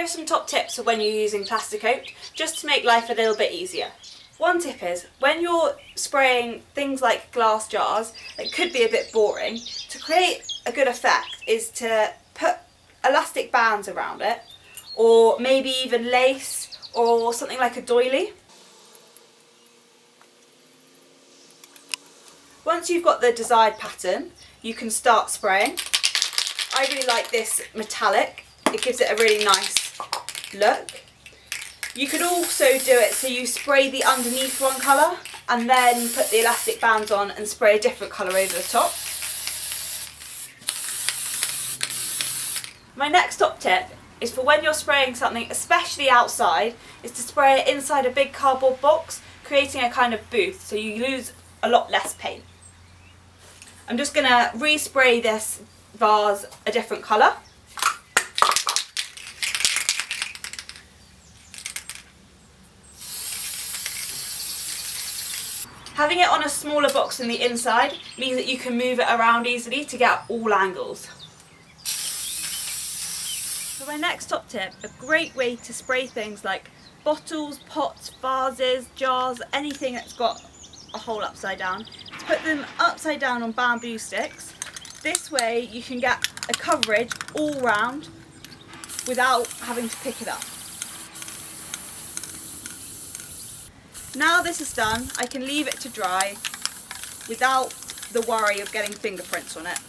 Here are some top tips for when you're using PlastiKote, just to make life a little bit easier. One tip is, when you're spraying things like glass jars that could be a bit boring, to create a good effect is to put elastic bands around it, or maybe even lace or something like a doily. Once you've got the desired pattern, you can start spraying. I really like this metallic, it gives it a really nice look. You could also do it so you spray the underneath one colour and then put the elastic bands on and spray a different colour over the top. My next top tip is for when you're spraying something, especially outside, is to spray it inside a big cardboard box, creating a kind of booth so you lose a lot less paint. I'm just going to respray this vase a different colour. Having it on a smaller box on the inside means that you can move it around easily to get all angles. For my next top tip, a great way to spray things like bottles, pots, vases, jars, anything that's got a hole upside down, is to put them upside down on bamboo sticks. This way you can get a coverage all round without having to pick it up. Now this is done, I can leave it to dry without the worry of getting fingerprints on it.